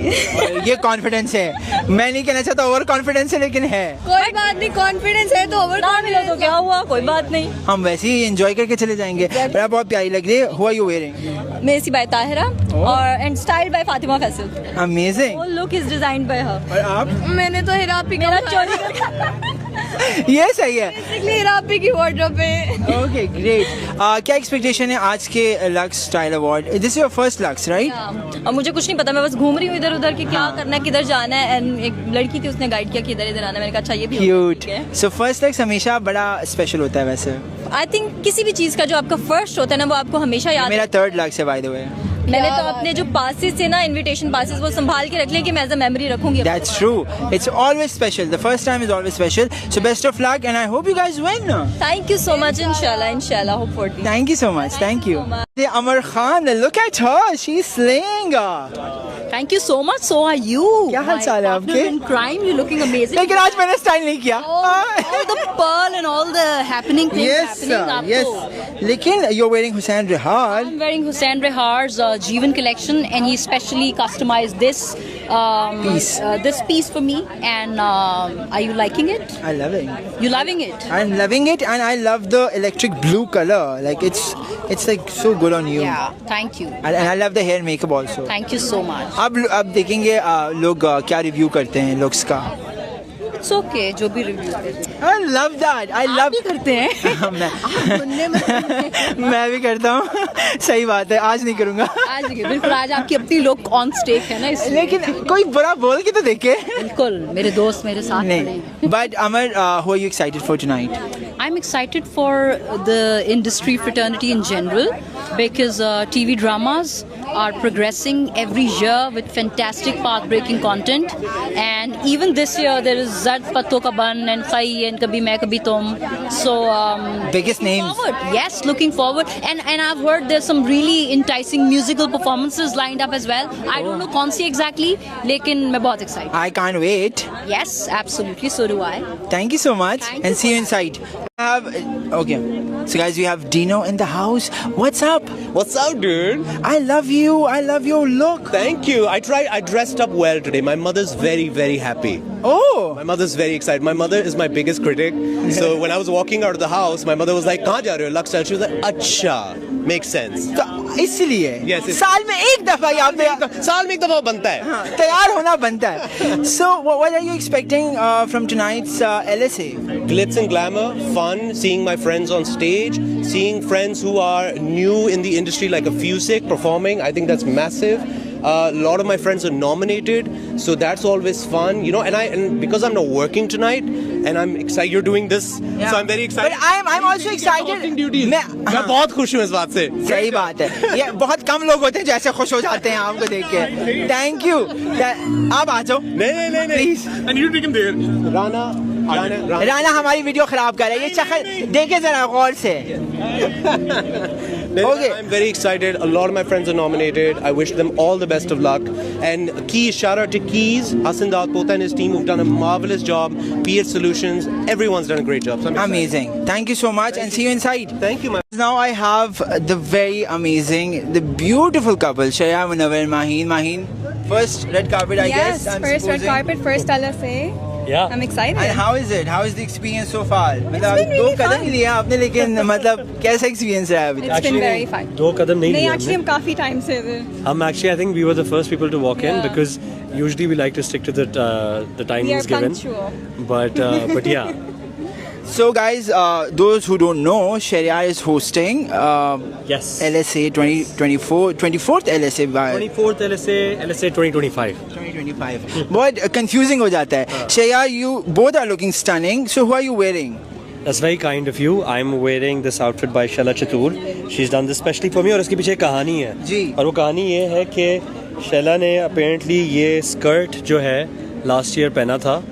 ये कॉन्फिडेंस है, मैं नहीं कहना चाहता ओवर कॉन्फिडेंस है, लेकिन है. कोई बात नहीं, कॉन्फिडेंस है तो ओवर कॉन्फिडेंस तो क्या हुआ, कोई बात नहीं. हम वैसे ही एंजॉय करके चले जाएंगे. बड़ा बहुत प्यारी लग रही है. Who are you wearing? मेसी बाय ताहिरा और and style by Fatima Faisal. Amazing. Whole look is designed by her. और आप? मैंने तो हिरा आपी का चोरी करके. ये सही है. बेसिकली हिरा आपी की वार्डरोब में. Okay, great. क्या एक्सपेक्टेशन है आज के lux style award? This is your first Lux, right? अब मुझे कुछ नहीं पता, मैं बस घूम रही हूँ इधर उधर कि क्या करना है, किधर जाना है. एंड एक लड़की थी, उसने गाइड किया कि इधर इधर आना है. मैंने कहा अच्छा ये भी क्यूट. सो फर्स्ट Lux हमेशा बड़ा स्पेशल होता है वैसे. आई थिंक किसी भी चीज़ का जो आपका फर्स्ट होता है ना, वो आपको हमेशा याद. मेरा थर्ड Lux है, बाय द वे. मैंने तो अपने जो पासेस थे ना, इनविटेशन पासेस, वो संभाल के रख लिए कि मैं एज अ मेमोरी रखूंगी. That's true. It's always special. The first time is always special. So best of luck, and I hope you guys win. Thank you so much. Inshallah, hopefully. Thank you so much. Thank you. Amar Khan, look at her. She's slaying. Thank you so much. So are you. क्या हाल चाल है आपके? In crime, you're looking amazing. लेकिन आज मैंने style नहीं किया. All the pearl and all the happening things happening. Yes. लेकिन you're wearing Hussein Rehar. I'm wearing Hussein Rehar's Jeevan collection, and he specially customized this piece for me. And are you liking it? I love it. You loving it? I'm loving it, and I love the electric blue color. Like it's like so good on you. Yeah. Thank you. And I love the hair and makeup also. Thank you so much. अब देखेंगे लोग क्या review करते हैं looks का. It's okay, जो भी review करते हैं. I love that. I love. भी करते हैं. मैं भी करता हूँ. सही बात है, आज नहीं करूँगा. आज नहीं, बिल्कुल. आज आपकी अपनी लुक ऑन स्टेक है ना, इसलिए. लेकिन कोई बुरा बोल के तो देखे. बिल्कुल, मेरे दोस्त मेरे साथ नहीं. But Amar, who are you excited for tonight? I'm excited for the industry fraternity in general, because TV dramas are progressing every year with fantastic path-breaking content, and even this year there is Zard Patto Ka Ban and Khai and Kabhi Main Kabhi Tum. So biggest names. Yes, looking forward, and I've heard there's some really enticing musical performances lined up as well. I don't know कौन सी exactly, लेकिन मैं बहुत excited. I can't wait. Yes, absolutely. So do I. Thank you so much, and see you inside. Okay, so guys, we have Dino in the house. What's up? What's up, dude? I love you. I love your look. Thank you. I dressed up well today. My mother's very, very happy. Oh. My mother's very excited. My mother is my biggest critic. So when I was walking out of the house, my mother was like, "Kahan ja rahe ho? Lux style." She was like, "Acha, makes sense." तो इसलिए yes, साल में एक दफा यहाँ पे साल में एक दफा बनता है. हाँ, तैयार होना बनता है. So what are you expecting from tonight's LSA? Glitz and glamour, fun, seeing my friends on stage, seeing friends who are new in the industry like a Fusic performing, I think that's massive. A lot of my friends are nominated, so that's always fun, you know. And because I'm not working tonight, and I'm excited you're doing this, so I'm very excited. But I'm also excited. मैं बहुत खुश हूँ इस बात से. सही बात है. ये बहुत कम लोग होते हैं जो ऐसे खुश हो जाते हैं आपको देख के. Thank you. आप आ जाओ. नहीं. Please. And you take him there. Rana हमारी वीडियो खराब कर रहा है. ये शक्ल देखे जरा गौर से. Okay. I'm very excited. A lot of my friends are nominated. I wish them all the best of luck. And shout out to Keys, Hassan Daatpota and his team who've done a marvelous job. PS Solutions, everyone's done a great job. So amazing. Thank you so much and see you inside. Thank you, man. Now I have the very amazing, the beautiful couple, Shreya Munawwar and Maheen. Maheen, first red carpet, I guess. Yes, first red carpet, first LSA. Yeah. I'm excited. And how is it? How is the experience so far? It's been really fun. कदम लिया आपने लेकिन मतलब कैसा experience रहा अभी? It's been very fun. दो कदम नहीं लिए actually हम काफी time से थे. Actually I think we were the first people to walk in because usually we like to stick to the timings given. We are punctual. But yeah. So guys, those who don't know, Shreya is hosting yes. LSA 24th LSA. 24th LSA 2025. 2025. बहुत confusing हो जाता है. Shreya, you both are looking stunning. So who are you wearing? That's very kind of you. I'm wearing this outfit by Shella Chatur. She's done this specially for me और इसके पीछे एक कहानी है. जी. और वो कहानी ये है कि Shella ने apparently ये skirt जो है last year पहना था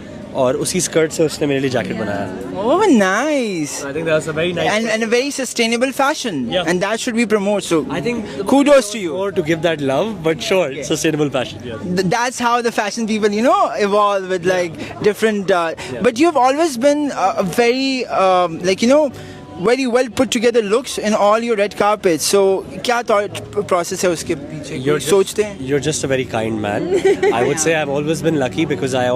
और उसी स्कर्ट से उसने मेरे लिए जैकेट बनाया. Oh, nice. I think that's a very nice and a very sustainable fashion. Yeah. And that should be promoted. So I think kudos to you. More to give that love, but sure, sustainable fashion. Yeah. That's how the fashion people, you know, evolve with like different. But you've always been a very like you know. Very well put together looks in all your red carpets. So, क्या thought process है उसके पीछे? सोचते हैं? You're just a very kind man. I would say I've always been lucky because I've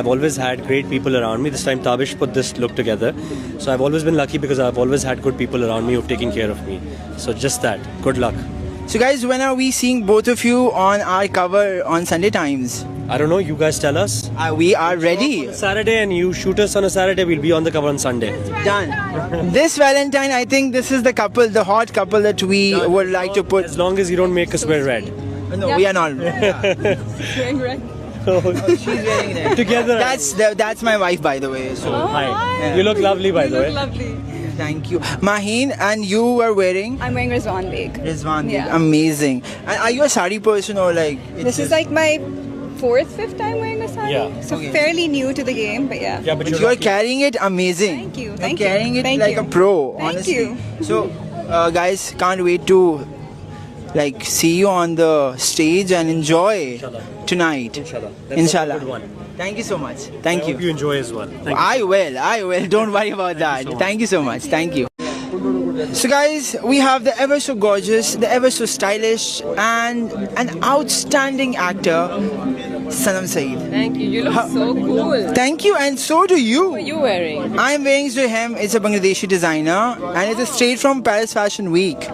always had great people around me. This time Tabish put this look together. So I've always been lucky because I've always had good people around me who've taken care of me. So just that. Good luck. So guys, when are we seeing both of you on our cover on Sunday Times? I don't know. You guys tell us. We are ready. Saturday and you shoot us on a Saturday. We'll be on the cover on Sunday. Done. This Valentine, I think this is the couple, the hot couple that we would like to put. As long as you don't make us wear red. No, we are not. Wearing red. Oh, she's wearing red. Together. That's my wife, by the way. So. Hi. Yeah. You look lovely, by the way. You look lovely. Thank you. Maheen, and you are wearing? I'm wearing Rizwan Beg. Rizwan Beg. Yeah. Amazing. And are you a sari person or like? This is like my 4th, 5th time wearing a sari. Yeah. So fairly new to the game, but yeah. Yeah, but you're carrying it amazing. Thank you. You're carrying it like a pro, honestly. Thank you. So, guys, can't wait to like see you on the stage and enjoy tonight. Inshallah. Inshallah. Good one. Thank you so much. Thank you. Hope you enjoy as well. Thank I will. Don't worry about that. Thank you so much. Thank you. So guys, we have the ever so gorgeous, the ever so stylish and an outstanding actor, Sanam Saeed. Thank you. You look so cool. Thank you, and so do you. What are you wearing? I'm wearing Zuhem. It's a Bangladeshi designer and it's straight from Paris Fashion Week.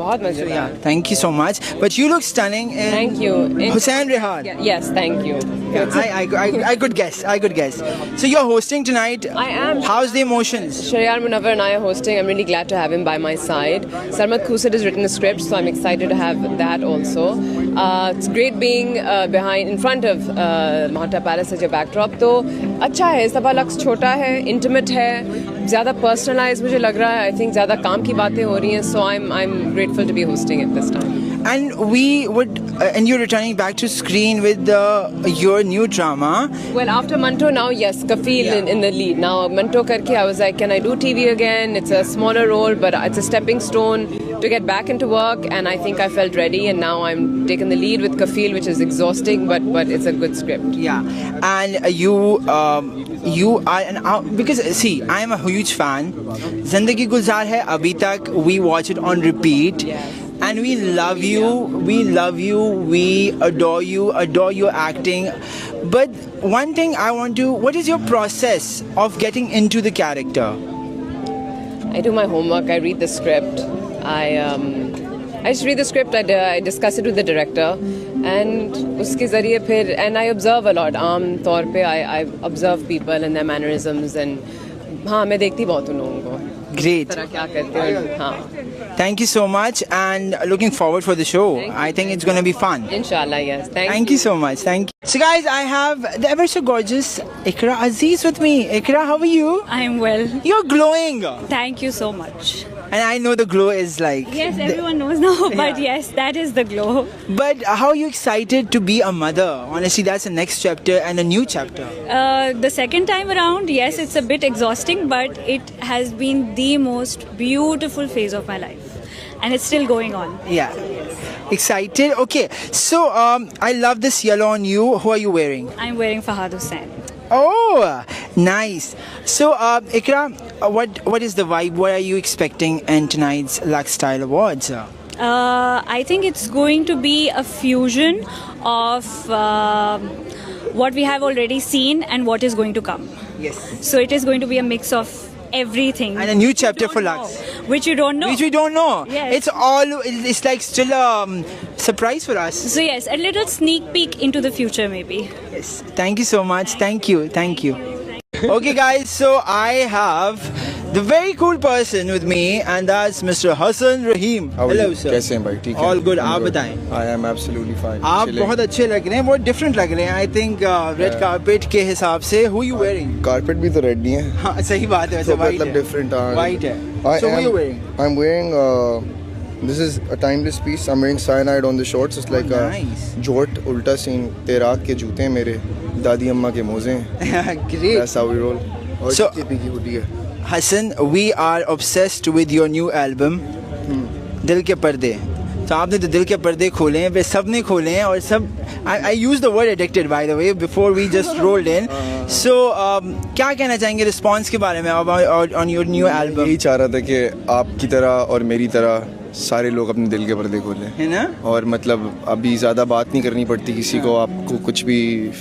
Yeah, thank you so much. But you look stunning in thank you. Hussain Rehan. Yes, thank you. I could guess. So you're hosting tonight. I am. How's the emotions? Shreya Munawwar and I are hosting. I'm really glad to have him by my side. Sarmat Khusad has written a script, so I'm excited to have that also. It's great being in front of Mahata Palace as your backdrop. तो अच्छा है. इस दफा lux छोटा है, intimate है, ज़्यादा personalized मुझे लग रहा है. I think ज़्यादा काम की बातें हो रही हैं. So I'm grateful to be hosting it this time. And and you're returning back to screen with your new drama. Well, after Manto now, yes, Kafil in the lead. Now Manto karke, I was like, can I do TV again? It's a smaller role, but it's a stepping stone to get back into work. And I think I felt ready, and now I'm taking the lead with Kafil, which is exhausting, but it's a good script. Yeah, and you are because see, I am a huge fan. Zindagi Gulzar hai abhi tak we watch it on repeat. Yes. And we love you, we adore your acting. But one thing what is your process of getting into the character? I do my homework, I read the script. I just read the script, I discuss it with the director. And uske zariye phir, and I observe a lot. Aam taur pe I observe people and their mannerisms. And हाँ मैं देखती बहुत हूँ लोगों को. Great. क्या करते हैं हाँ Thank you so much and looking forward for the show. I think it's going to be fun. Inshallah, yes. Thank you so much. Thank you. So guys, I have the ever so gorgeous Ikra Aziz with me. Ikra, how are you? I am well. You're glowing. Thank you so much. And I know the glow is like... Yes, everyone knows now, but yes, that is the glow. But how are you excited to be a mother? Honestly, that's the next chapter and a new chapter. The second time around, yes, it's a bit exhausting, but it has been the most beautiful phase of my life. And it's still going on. Yeah. Excited? Okay. So, I love this yellow on you. Who are you wearing? I'm wearing Fahad Hussain. Oh, nice. So, Ikra, what is the vibe? What are you expecting in tonight's Lux Style Awards? I think it's going to be a fusion of what we have already seen and what is going to come. Yes. So it is going to be a mix of everything. And a new chapter for Lux. Which you don't know. Which we don't know. Yes. It's like still a surprise for us. So yes, a little sneak peek into the future maybe. Yes. Thank you so much. Thank you. Thank you. Okay guys, so I have the very cool person with me and that's Mr. Hassan Rahim. Hello sir. कैसे हैं भाई? ठीक है. All good. आप बताएं. I am absolutely fine. आप बहुत अच्छे लग रहे हैं, बहुत different लग रहे हैं. I think red carpet के हिसाब से who you wearing? Carpet भी तो red नहीं है. हाँ सही बात है. तो मतलब different. White है. So who you wearing? I'm wearing. This is a timeless piece. I'm wearing cyanide on the shorts. It's like nice. Jort ulta scene. तेराक के जूते हैं मेरे. दादी अम्मा के मोजे हैं. Great. That's how we roll. और So की होती है. Hassan, we are obsessed with your new album. दिल के पर्दे. तो आपने तो दिल के पर्दे खोले हैं, वे सब ने खोले हैं और सब. I used the word addicted by the way before we just rolled in. So क्या कहना चाहेंगे रिस्पॉन्स के बारे में on your new album? यही चाह रहा था कि आपकी तरह और मेरी तरह सारे लोग अपने दिल के पर्दे खोलें, है ना? और मतलब अभी ज़्यादा बात नहीं करनी पड़ती किसी को. आपको कुछ भी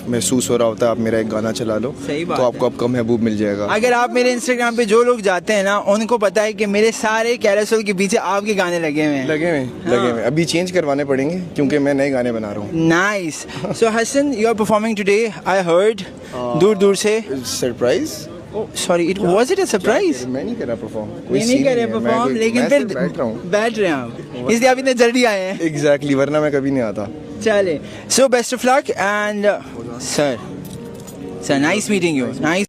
महसूस हो रहा होता है, आप मेरा एक गाना चला लो तो आपको आपका महबूब मिल जाएगा. अगर आप मेरे इंस्टाग्राम पे जो लोग जाते हैं ना, उनको पता है कि मेरे सारे कैरोसेल के पीछे आपके गाने लगे हुए हैं. अभी चेंज करवाने पड़ेंगे क्योंकि मैं नए गाने बना रहा हूँ. Nice. So Hasan, you are performing today. I heard दूर दूर से. Surprise. Sorry, was it a surprise? मैं नहीं कर रहा परफॉर्म. नहीं कर रहे परफॉर्म, लेकिन फिर बैठ रहे हैं आप, इसलिए आप इतने जल्दी आए हैं. एग्जैक्टली, वरना मैं कभी नहीं आता. चले. So best of luck and sir nice meeting you. Nice